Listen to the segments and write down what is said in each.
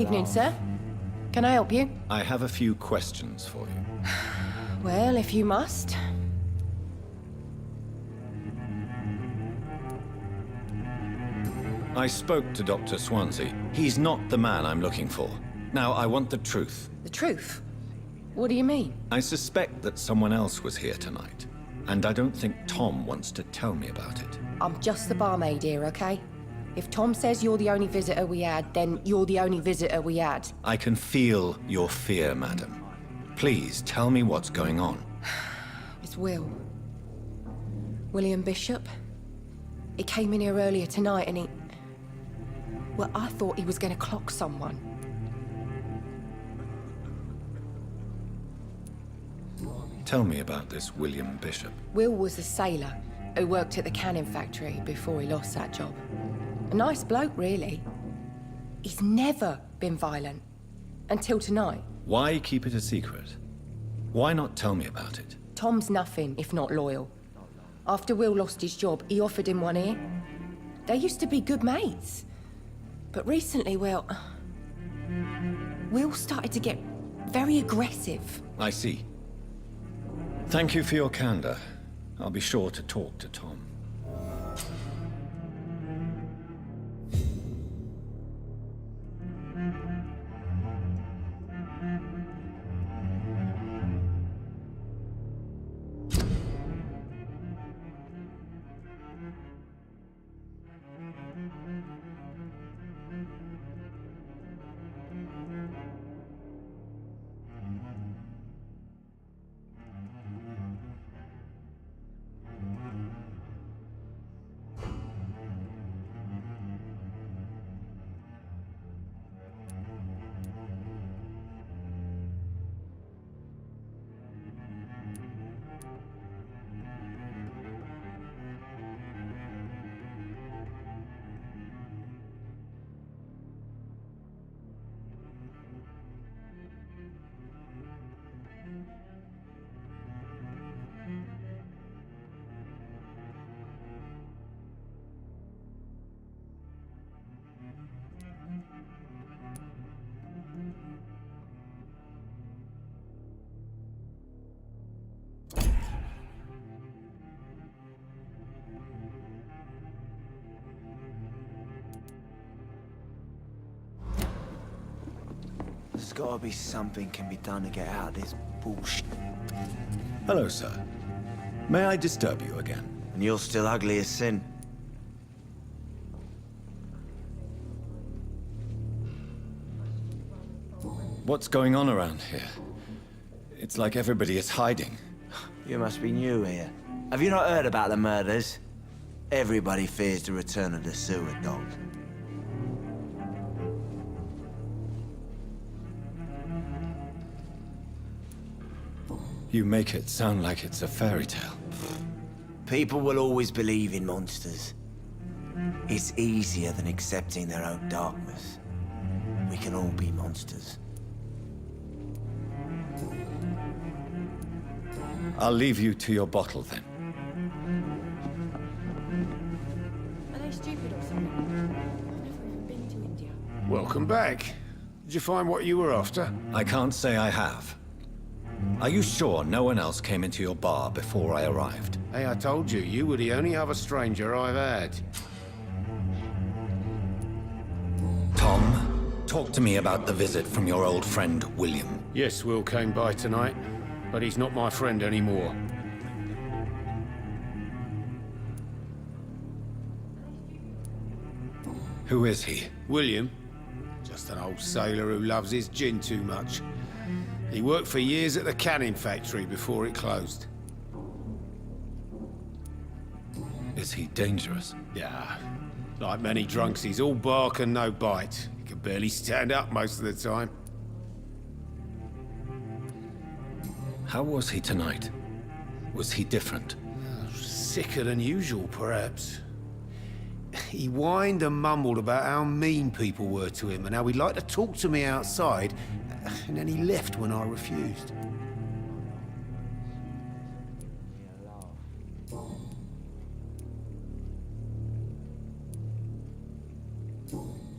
Evening, sir. Can I help you? I have a few questions for you. Well, if you must. I spoke to Dr. Swansea. He's not the man I'm looking for. Now, I want the truth. The truth? What do you mean? I suspect that someone else was here tonight, and I don't think Tom wants to tell me about it. I'm just the barmaid here, okay? If Tom says you're the only visitor we had, then you're the only visitor we had. I can feel your fear, madam. Please, tell me what's going on. It's Will. William Bishop. He came in here earlier tonight and he... Well, I thought he was going to clock someone. Tell me about this William Bishop. Will was a sailor who worked at the cannon factory before he lost that job. A nice bloke, really. He's never been violent. Until tonight. Why keep it a secret? Why not tell me about it? Tom's nothing if not loyal. After Will lost his job, he offered him one ear. They used to be good mates. But recently, well... Will started to get very aggressive. I see. Thank you for your candor. I'll be sure to talk to Tom. There's gotta be something can be done to get out of this bullshit. Hello, sir. May I disturb you again? And you're still ugly as sin. What's going on around here? It's like everybody is hiding. You must be new here. Have you not heard about the murders? Everybody fears the return of the sewer dog. You make it sound like it's a fairy tale. People will always believe in monsters. It's easier than accepting their own darkness. We can all be monsters. I'll leave you to your bottle then. Are they stupid or something? I've never even been to India. Welcome back. Did you find what you were after? I can't say I have. Are you sure no one else came into your bar before I arrived? Hey, I told you, you were the only other stranger I've had. Tom, talk to me about the visit from your old friend, William. Yes, Will came by tonight, but he's not my friend anymore. Who is he? William? Just an old sailor who loves his gin too much. He worked for years at the cannon factory before it closed. Is he dangerous? Yeah, like many drunks, he's all bark and no bite. He can barely stand up most of the time. How was he tonight? Was he different? Sicker than usual, perhaps. He whined and mumbled about how mean people were to him and how he'd like to talk to me outside, and then he left when I refused.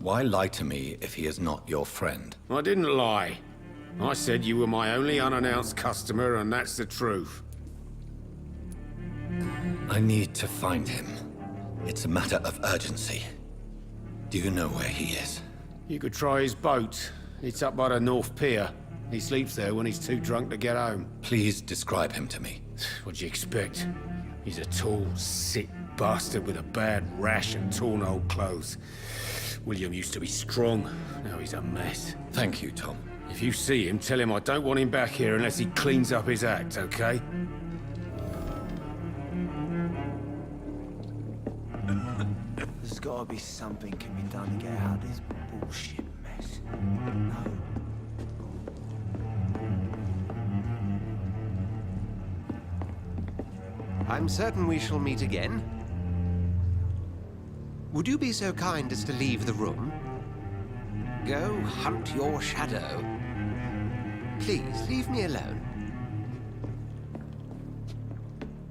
Why lie to me if he is not your friend? I didn't lie. I said you were my only unannounced customer, and that's the truth. I need to find him. It's a matter of urgency. Do you know where he is? You could try his boat. It's up by the North Pier. He sleeps there when he's too drunk to get home. Please describe him to me. What'd you expect? He's a tall, sick bastard with a bad rash and torn old clothes. William used to be strong. Now he's a mess. Thank you, Tom. If you see him, tell him I don't want him back here unless he cleans up his act, okay? There's gotta be something can be done to get out of this bullshit mess. No. I'm certain we shall meet again. Would you be so kind as to leave the room? Go hunt your shadow. Please, leave me alone.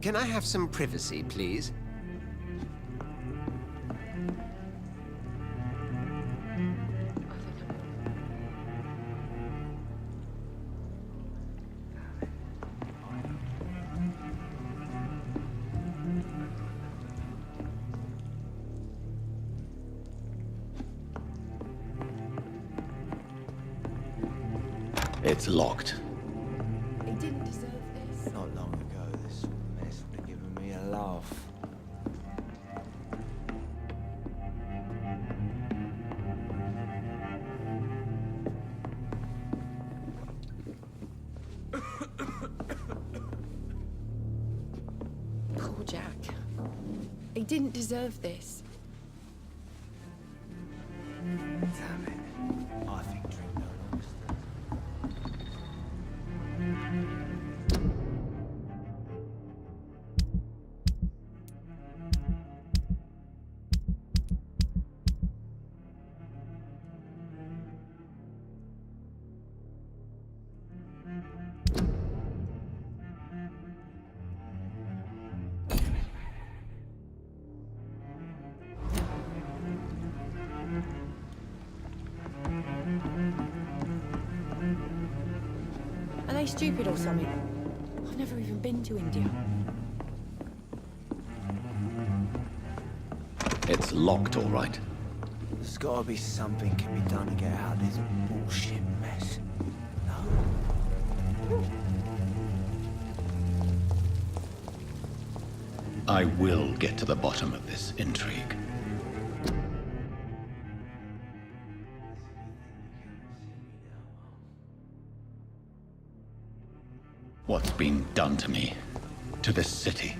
Can I have some privacy, please? It's locked. He didn't deserve this. Not long ago, this sort of mess would have given me a laugh. Poor Jack. He didn't deserve this. Damn it. I think drink no longer still. Are they stupid or something? I've never even been to India. It's locked, all right. There's gotta be something can be done to get out of this bullshit mess. No. I will get to the bottom of this intrigue. What's been done to me, to this city?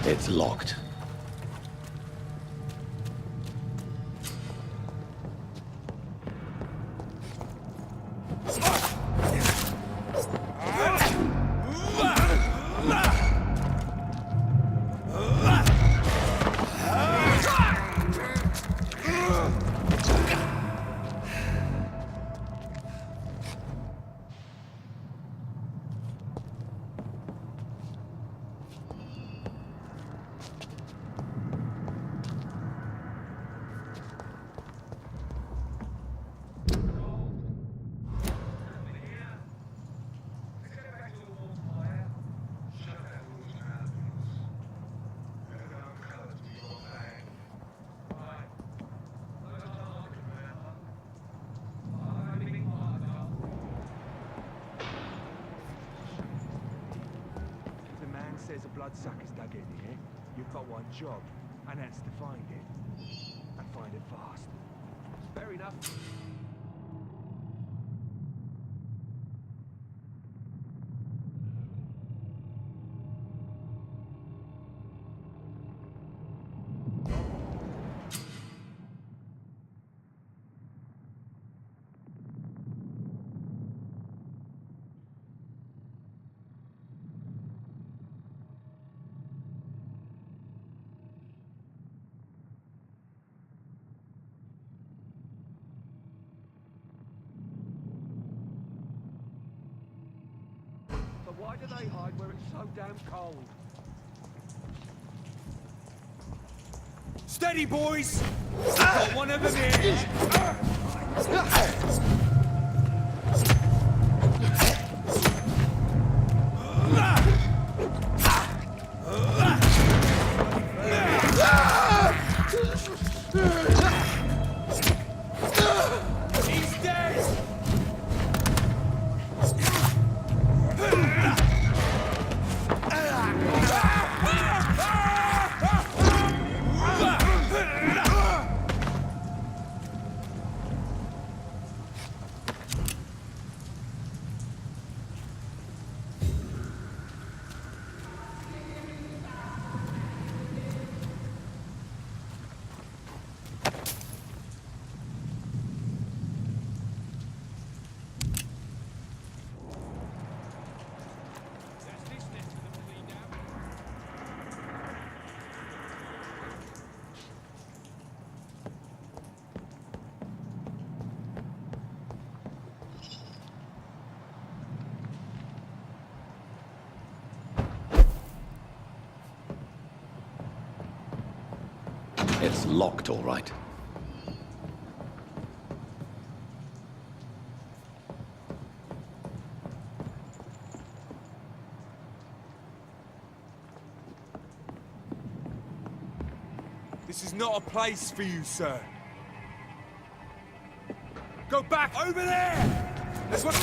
It's locked. says a bloodsucker's dug in here, you've got one job, and that's to find it. And find it fast. Fair enough. Why do they hide where it's so damn cold? Steady, boys! Got one of them here! He's dead! It's locked, all right. This is not a place for you, sir. Go back over there! There's one...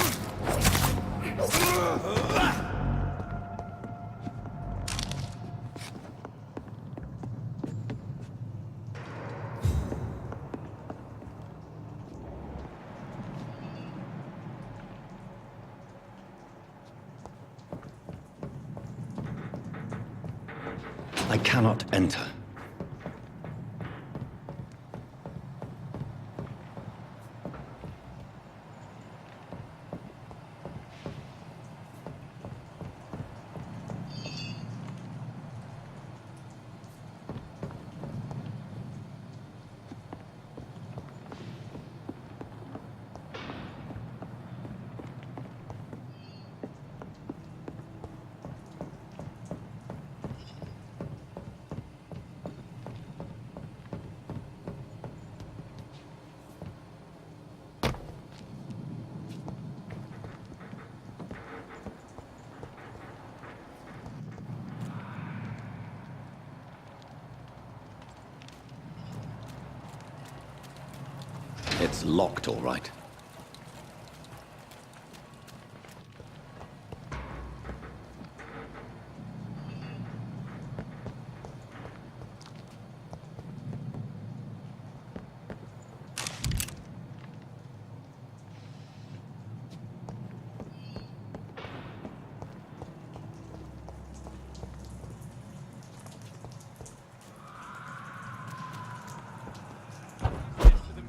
I cannot enter. It's locked, all right.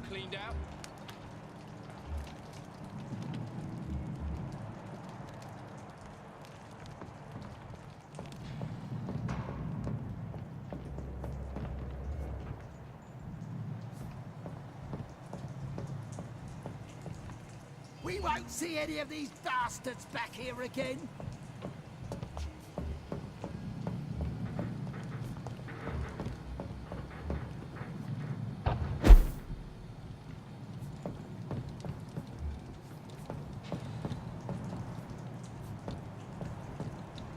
Cleaned out. We won't see any of these bastards back here again.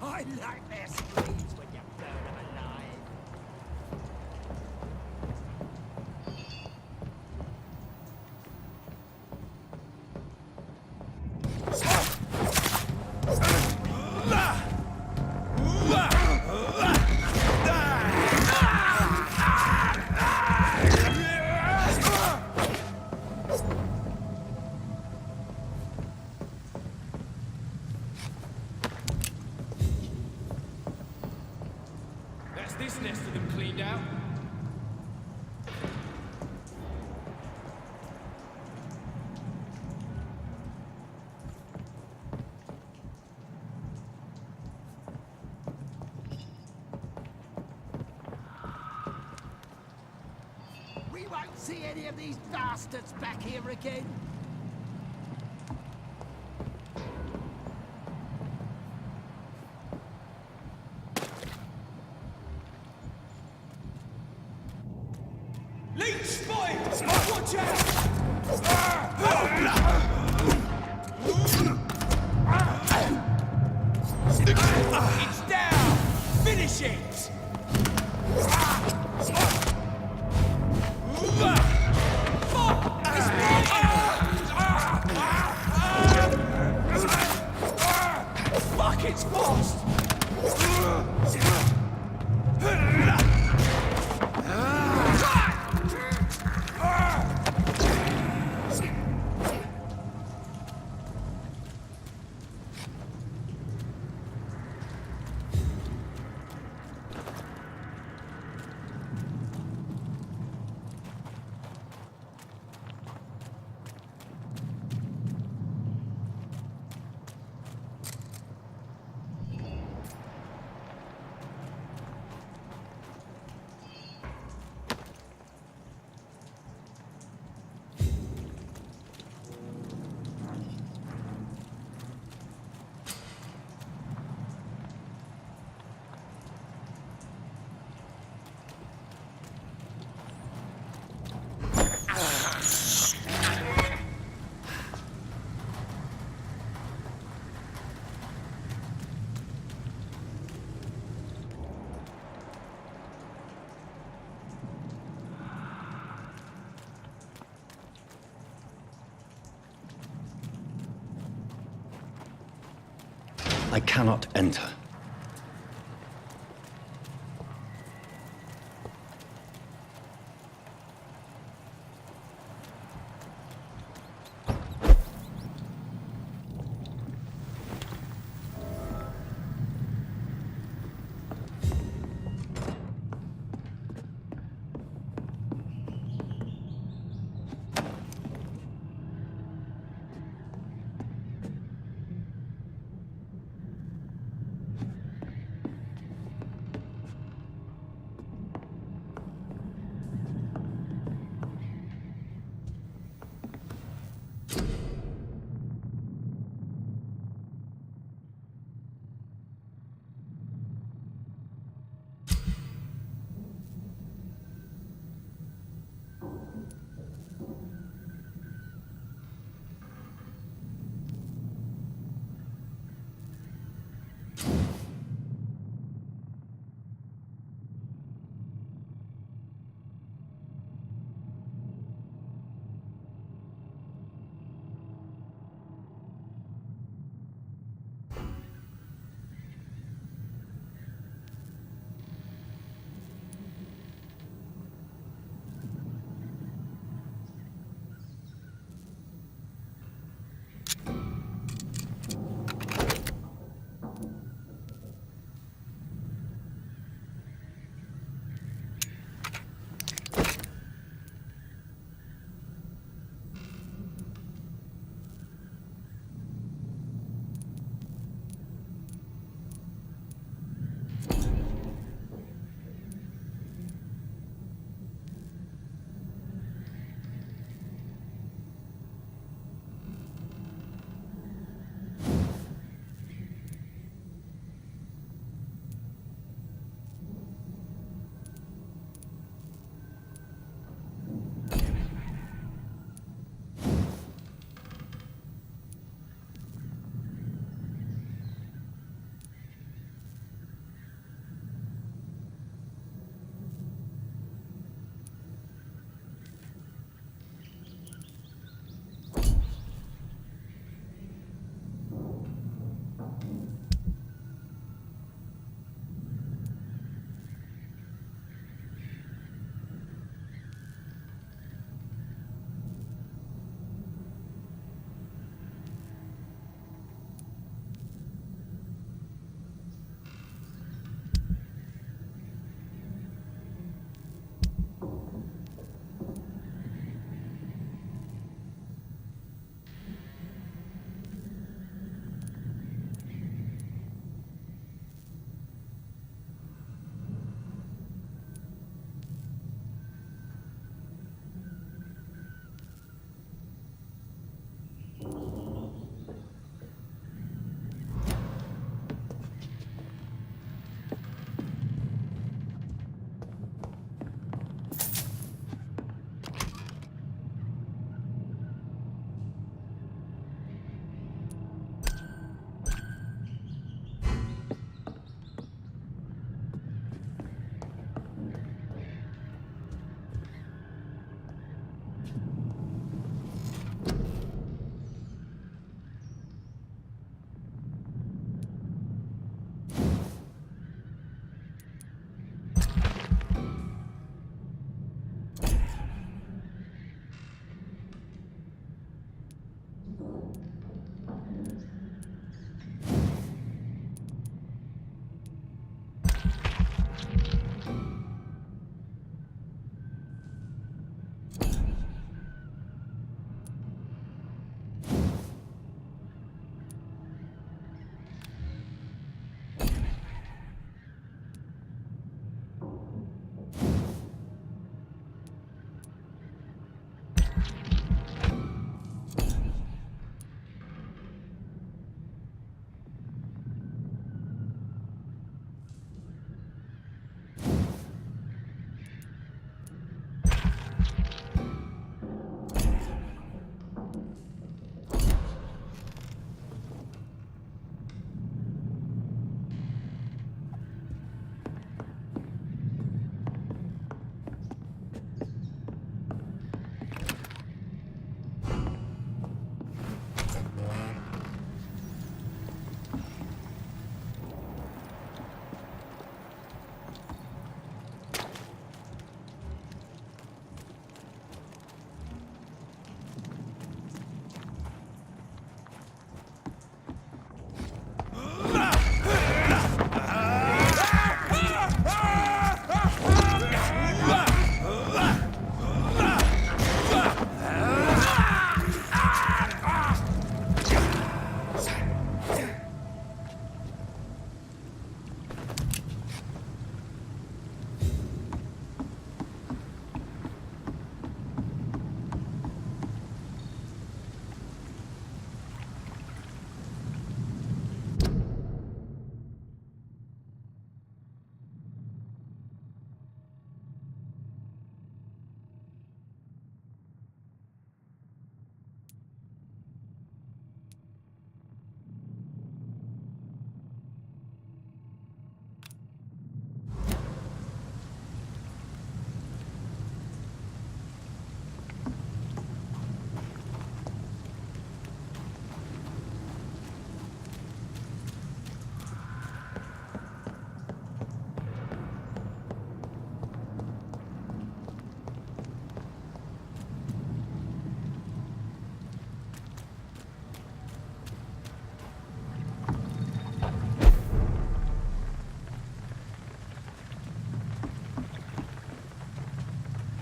I like their screams when you burn them alive. That's this nest of them cleaned out. We won't see any of these bastards back here again. Leech spotted! Watch out! It's down! Finish it! Fuck, it's fast! I cannot enter.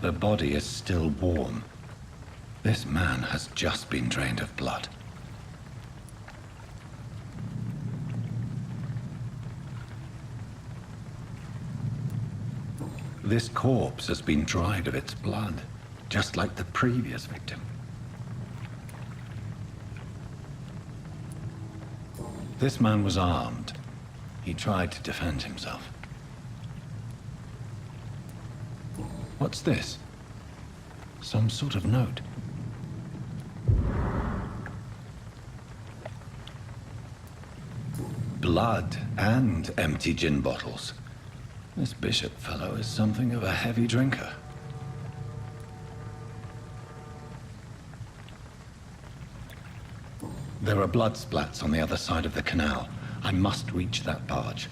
The body is still warm. This man has just been drained of blood. This corpse has been dried of its blood, just like the previous victim. This man was armed. He tried to defend himself. What's this? Some sort of note. Blood and empty gin bottles. This bishop fellow is something of a heavy drinker. There are blood splats on the other side of the canal. I must reach that barge.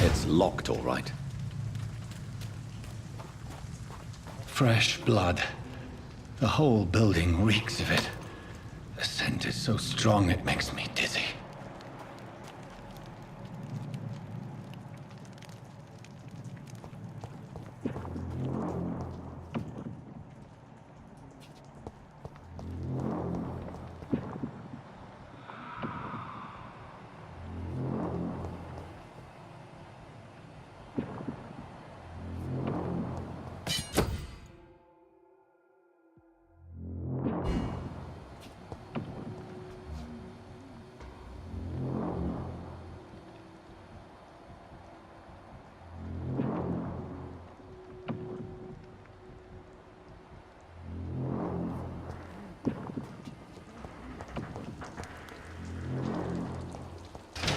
It's locked, all right. Fresh blood. The whole building reeks of it. The scent is so strong it makes me dizzy.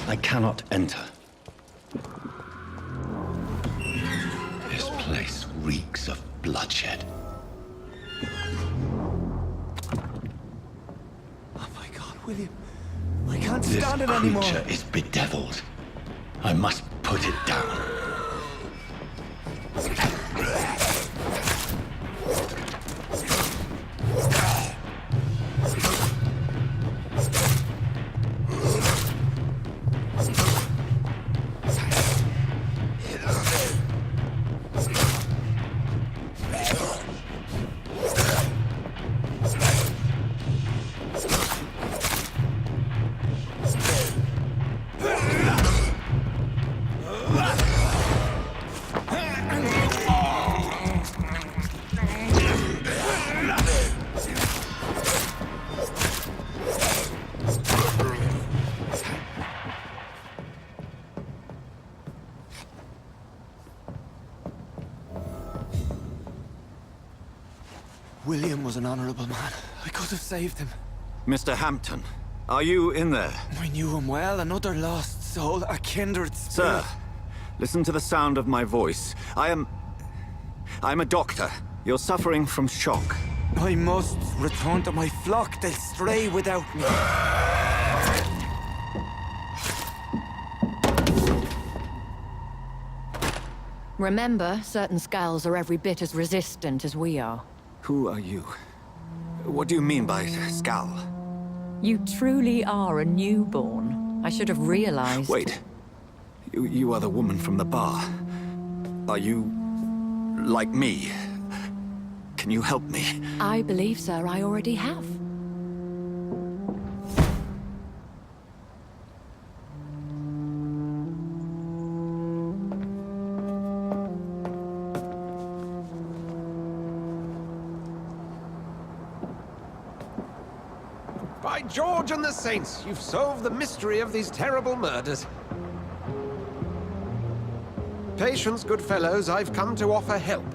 I cannot enter. This place reeks of bloodshed. Oh my God, William. I can't This stand it anymore. creature is bedeviled. I must put it down. William was an honorable man. I could have saved him. Mr. Hampton, are you in there? I knew him well, another lost soul, a kindred Sir, spirit. listen to the sound of my voice. I'm a doctor. You're suffering from shock. I must return to my flock. They'll stray without me. Remember, certain skulls are every bit as resistant as we are. Who are you? What do you mean by Skal? You truly are a newborn. I should have realized. Wait. You are the woman from the bar. Are you... like me? Can you help me? I believe, sir, I already have. By George and the Saints, you've solved the mystery of these terrible murders. Patience, good fellows, I've come to offer help.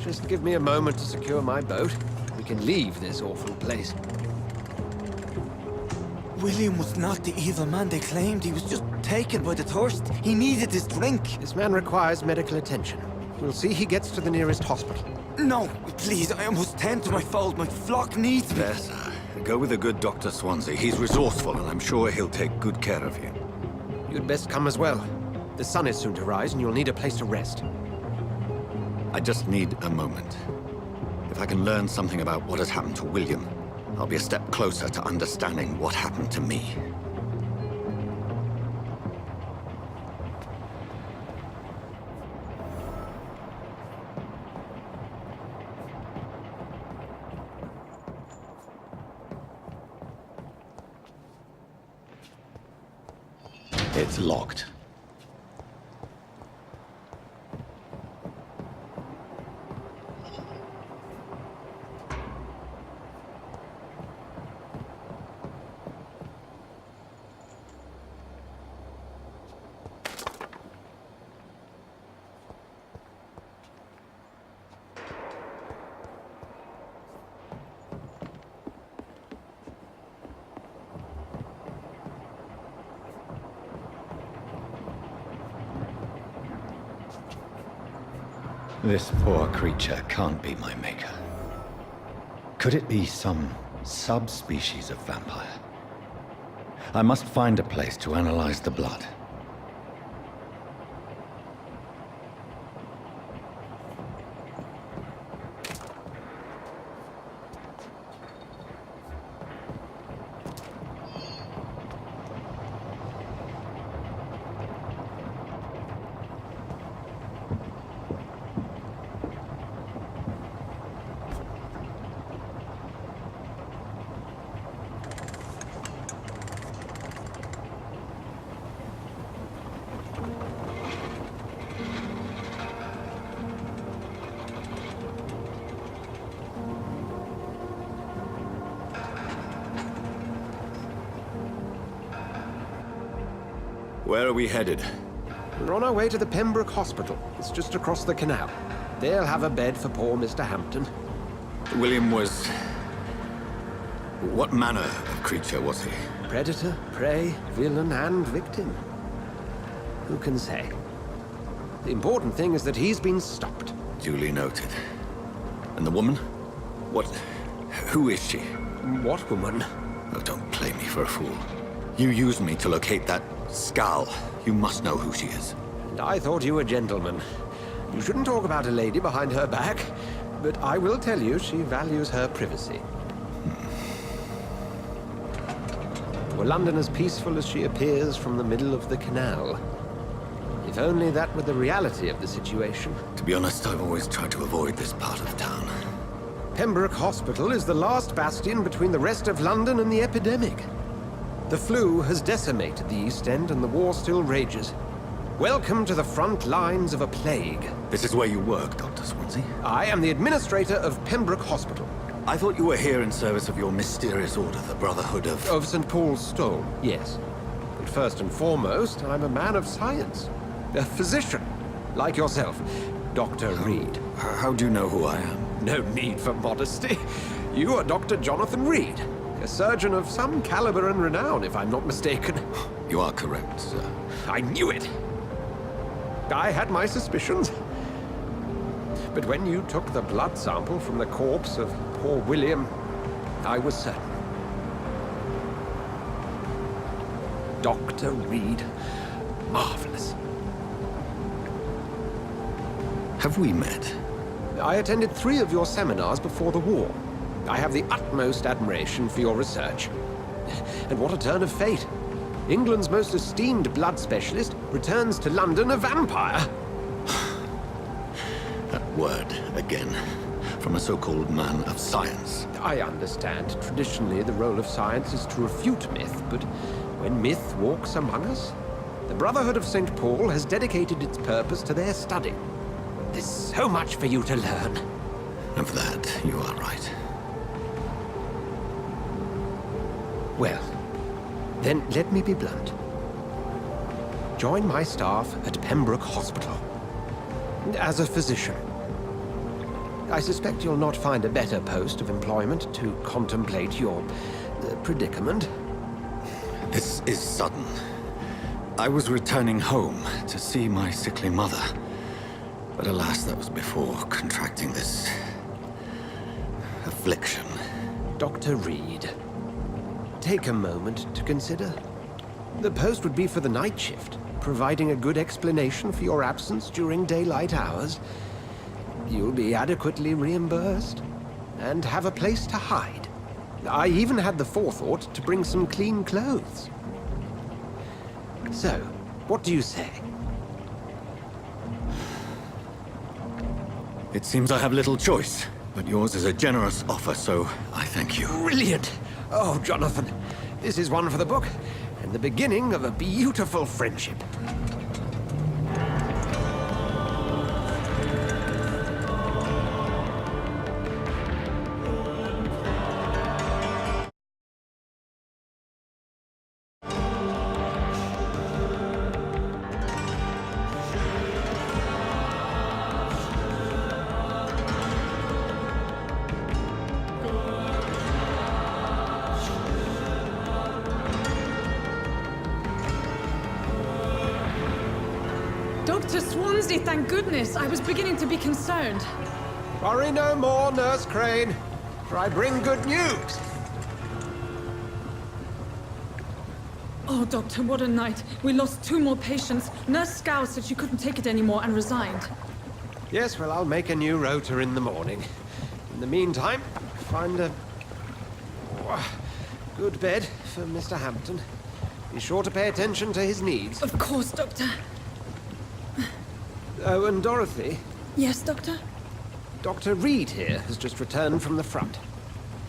Just give me a moment to secure my boat. We can leave this awful place. William was not the evil man they claimed. He was just taken by the thirst. He needed his drink. This man requires medical attention. We'll see he gets to the nearest hospital. No, please, I must tend to my fold. My flock needs me. There, sir. Go with the good Dr. Swansea. He's resourceful, and I'm sure he'll take good care of you. You'd best come as well. The sun is soon to rise, and you'll need a place to rest. I just need a moment. If I can learn something about what has happened to William, I'll be a step closer to understanding what happened to me. It's locked. This poor creature can't be my maker. Could it be some subspecies of vampire? I must find a place to analyze the blood. Where are we headed? We're on our way to the Pembroke Hospital. It's just across the canal. They'll have a bed for poor Mr. Hampton. William was... what manner of creature was he? Predator, prey, villain, and victim. Who can say? The important thing is that he's been stopped. Duly noted. And the woman? What... who is she? What woman? Oh, don't play me for a fool. You used me to locate that skull. You must know who she is. And I thought you a gentleman. You shouldn't talk about a lady behind her back, but I will tell you she values her privacy. Were London as peaceful as she appears from the middle of the canal? If only that were the reality of the situation. To be honest, I've always tried to avoid this part of town. Pembroke Hospital is the last bastion between the rest of London and the epidemic. The flu has decimated the East End and the war still rages. Welcome to the front lines of a plague. This is where you work, Dr. Swansea? I am the administrator of Pembroke Hospital. I thought you were here in service of your mysterious order, the Brotherhood of... Of St. Paul's Stole, yes. But first and foremost, I'm a man of science. A physician, like yourself, Dr. Reed. How do you know who I am? No need for modesty. You are Dr. Jonathan Reed, a surgeon of some caliber and renown, if I'm not mistaken. You are correct, sir. I knew it. I had my suspicions. But when you took the blood sample from the corpse of poor William, I was certain. Dr. Reed. Marvelous. Have we met? I attended 3 of your seminars before the war. I have the utmost admiration for your research. And what a turn of fate. England's most esteemed blood specialist returns to London a vampire. That word, again. From a so-called man of science. I understand. Traditionally, the role of science is to refute myth, but when myth walks among us, the Brotherhood of St. Paul has dedicated its purpose to their study. There's so much for you to learn. Of that, you are right. Well, then let me be blunt. Join my staff at Pembroke Hospital. As a physician. I suspect you'll not find a better post of employment to contemplate your predicament. This is sudden. I was returning home to see my sickly mother. But alas, that was before contracting this... affliction. Dr. Reed, take a moment to consider. The post would be for the night shift, providing a good explanation for your absence during daylight hours. You'll be adequately reimbursed, and have a place to hide. I even had the forethought to bring some clean clothes. So, what do you say? It seems I have little choice, but yours is a generous offer, so I thank you. Brilliant! Oh, Jonathan, this is one for the book, and the beginning of a beautiful friendship. Dr. Swansea, thank goodness. I was beginning to be concerned. Worry no more, Nurse Crane, for I bring good news. Oh, Doctor, what a night. We lost 2 more patients. Nurse Scow said she couldn't take it anymore and resigned. Yes, well, I'll make a new rota in the morning. In the meantime, find a good bed for Mr. Hampton. Be sure to pay attention to his needs. Of course, Doctor. Oh, and Dorothy? Yes, Doctor? Dr. Reed here has just returned from the front.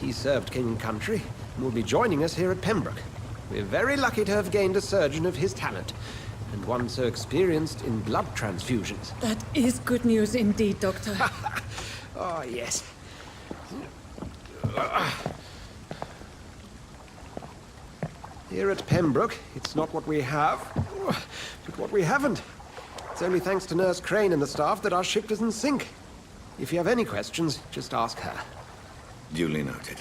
He served King and Country and will be joining us here at Pembroke. We're very lucky to have gained a surgeon of his talent, and one so experienced in blood transfusions. That is good news indeed, Doctor. Oh, yes. Here at Pembroke, it's not what we have, but what we haven't. It's only thanks to Nurse Crane and the staff that our ship doesn't sink. If you have any questions, just ask her. Duly noted.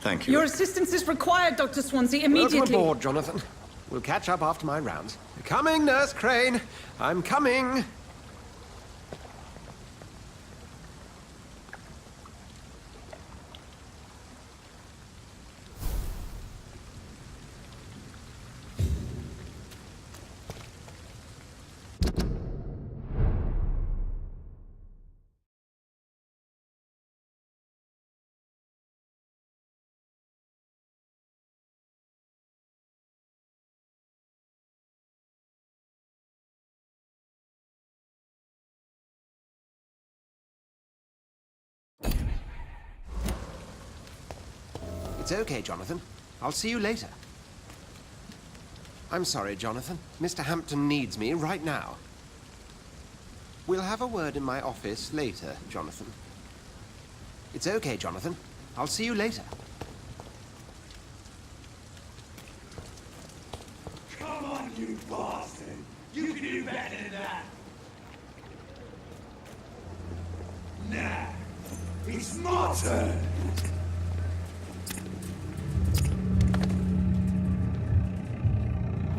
Thank you. Your assistance is required, Dr. Swansea, immediately. Welcome aboard, Jonathan. We'll catch up after my rounds. Coming, Nurse Crane. I'm coming. It's okay, Jonathan. I'll see you later. I'm sorry, Jonathan. Mr. Hampton needs me right now. We'll have a word in my office later, Jonathan. It's okay, Jonathan. I'll see you later. Come on, you bastard! You can do better than that! Nah, it's my turn!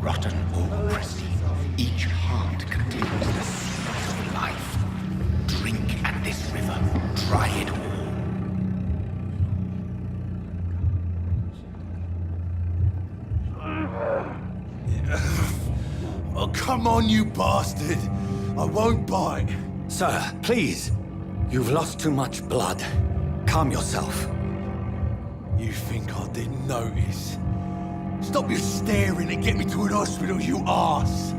Rotten or pristine, each heart contains the secret of life. Drink at this river, try it all. Oh, come on, you bastard! I won't bite. Sir, please. You've lost too much blood. Calm yourself. You think I didn't notice? Stop your staring and get me to an hospital, you arse!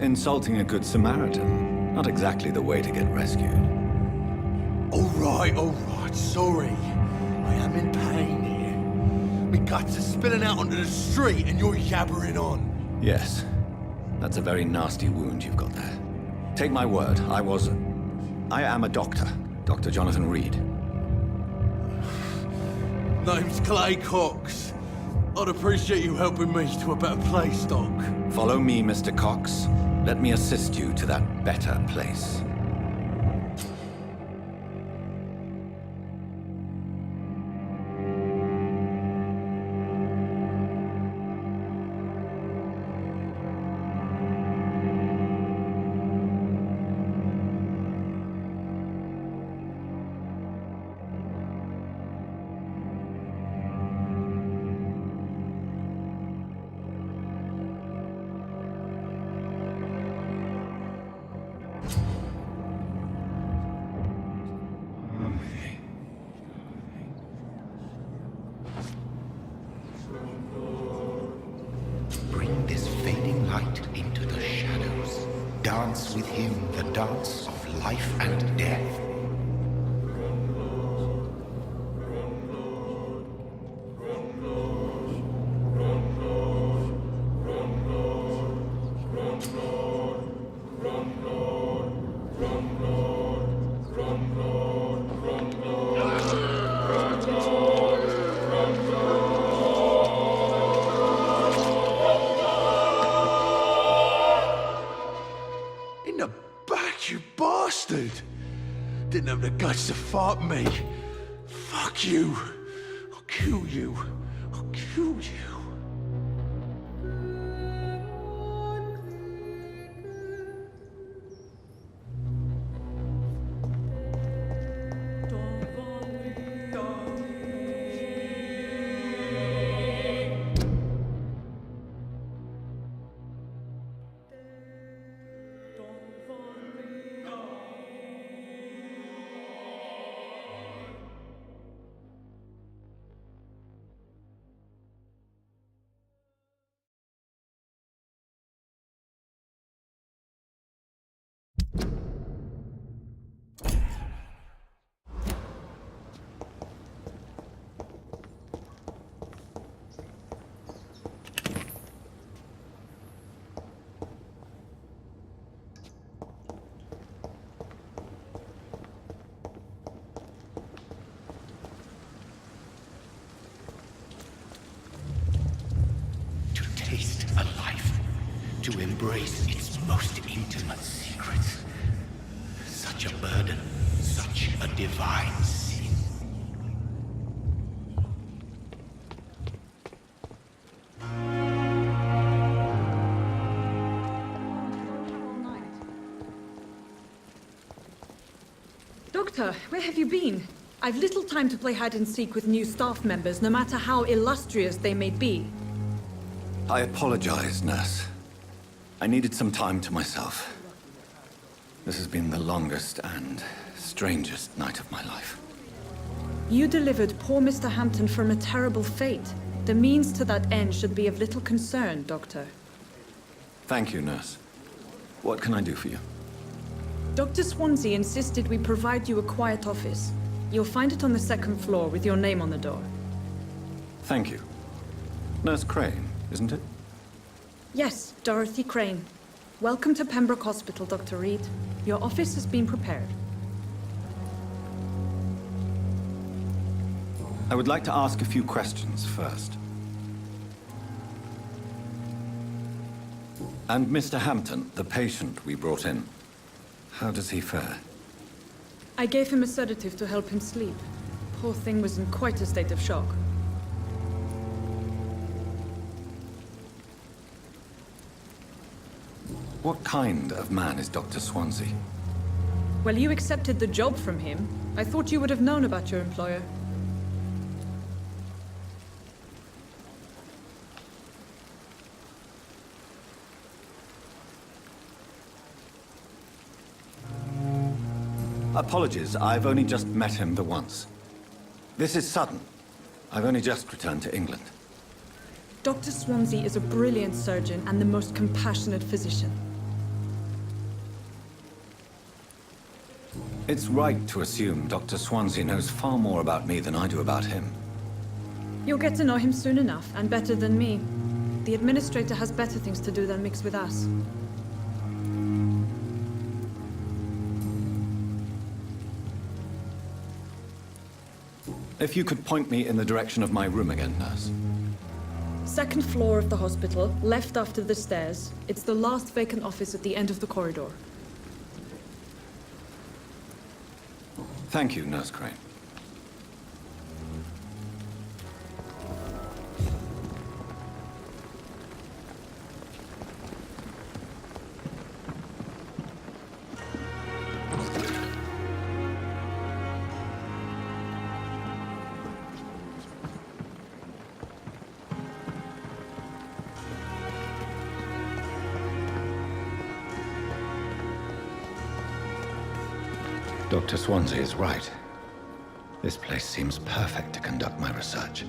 Insulting a good Samaritan. Not exactly the way to get rescued. All right, sorry. I am in pain here. My guts are spilling out onto the street and you're yabbering on. Yes. That's a very nasty wound you've got there. Take my word, I am a doctor. Dr. Jonathan Reed. Name's Clay Cox. I'd appreciate you helping me to a better place, Doc. Follow me, Mr. Cox. Let me assist you to that better place. Bring this fading light into the shadows. Dance with him the dance of life and death. In the back, you bastard! Didn't have the guts to fight me. Fuck you. I'll kill you. I'll kill you. Taste a life, to embrace its most intimate secrets. such a burden, such a divine sin. Doctor, where have you been? I've little time to play hide and seek with new staff members, no matter how illustrious they may be. I apologize, nurse. I needed some time to myself. This has been the longest and strangest night of my life. You delivered poor Mr. Hampton from a terrible fate. The means to that end should be of little concern, Doctor. Thank you, nurse. What can I do for you? Dr. Swansea insisted we provide you a quiet office. You'll find it on the second floor with your name on the door. Thank you. Nurse Crane, isn't it? Yes, Dorothy Crane. Welcome to Pembroke Hospital, Dr. Reed. Your office has been prepared. I would like to ask a few questions first. And Mr. Hampton, the patient we brought in, how does he fare? I gave him a sedative to help him sleep. Poor thing was in quite a state of shock. What kind of man is Dr. Swansea? Well, you accepted the job from him. I thought you would have known about your employer. Apologies, I've only just met him the once. This is sudden. I've only just returned to England. Dr. Swansea is a brilliant surgeon and the most compassionate physician. It's right to assume Dr. Swansea knows far more about me than I do about him. You'll get to know him soon enough, and better than me. The administrator has better things to do than mix with us. If you could point me in the direction of my room again, nurse. Second floor of the hospital, left after the stairs. It's the last vacant office at the end of the corridor. Thank you, Nurse Crane. Dr. Swansea is right. This place seems perfect to conduct my research.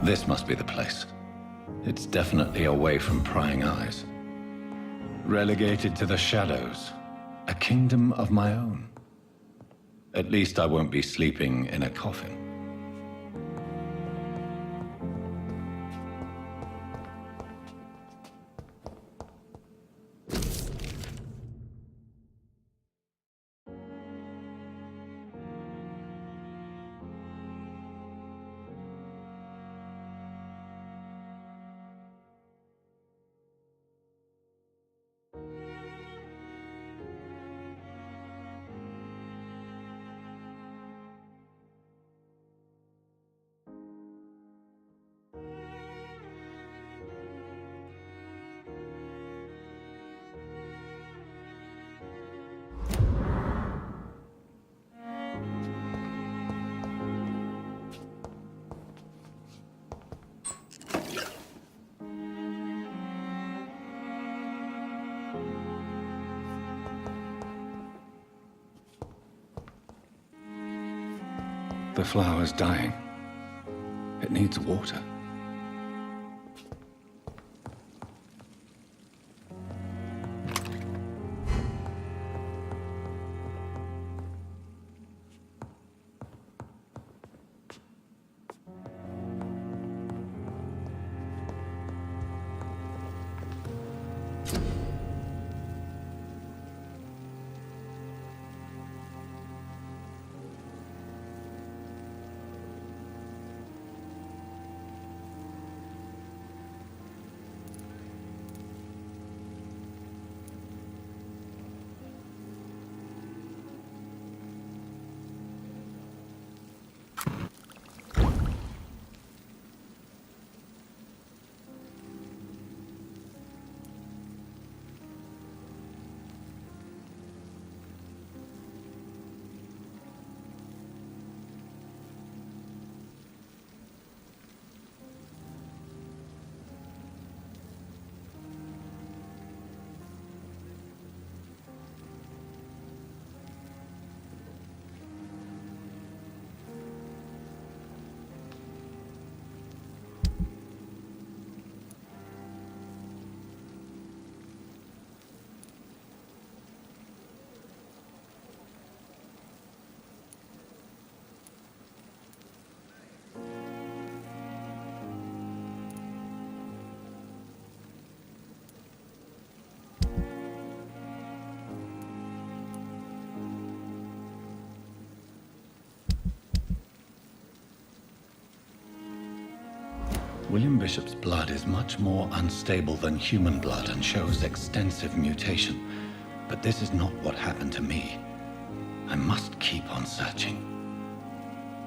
This must be the place. It's definitely away from prying eyes. Relegated to the shadows. A kingdom of my own. At least I won't be sleeping in a coffin. The flower's dying. It needs water. William Bishop's blood is much more unstable than human blood and shows extensive mutation. But this is not what happened to me. I must keep on searching.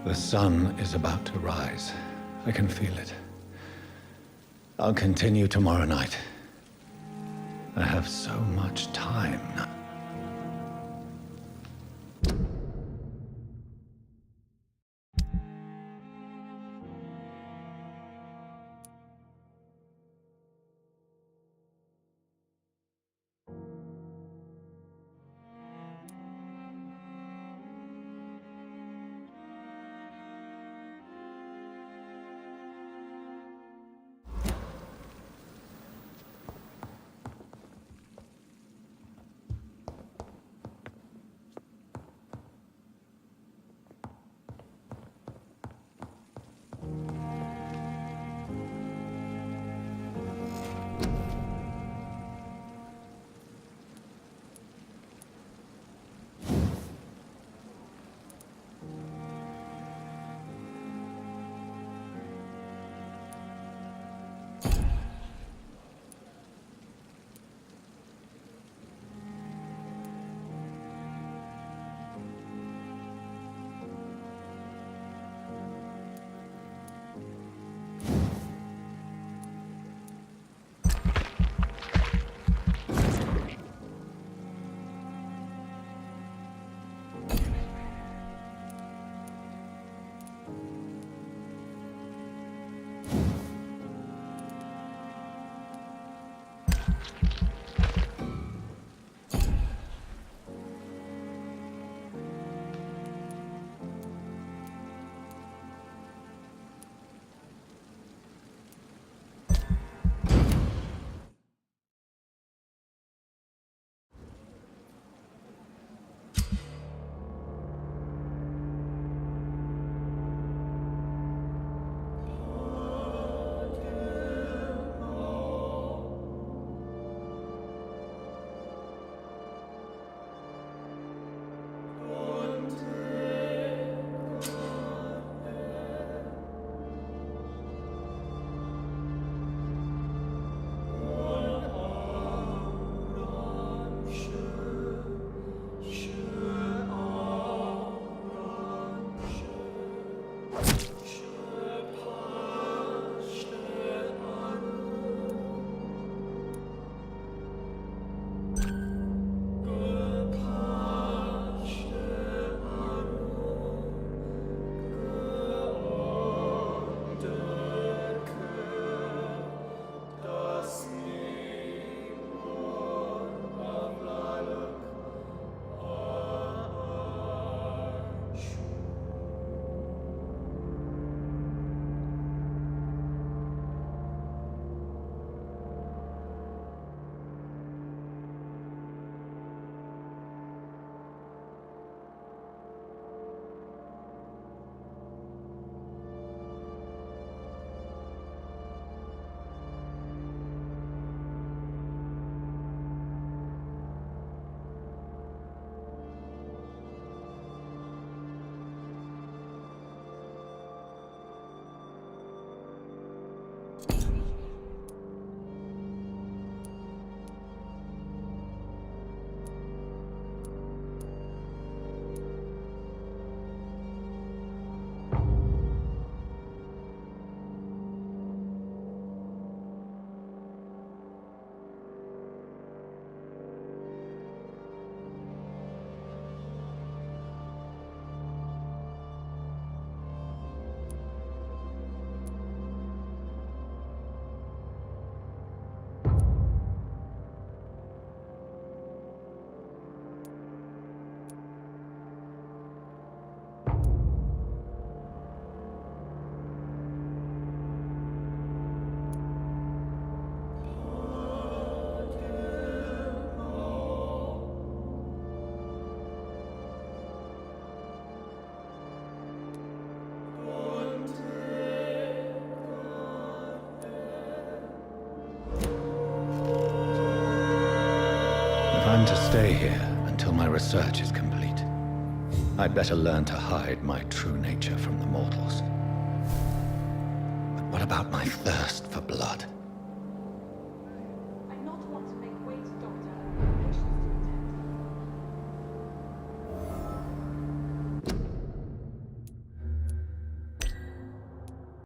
The sun is about to rise. I can feel it. I'll continue tomorrow night. I have so much time now. I'm to stay here until my research is complete, I'd better learn to hide my true nature from the mortals. But what about my thirst for blood?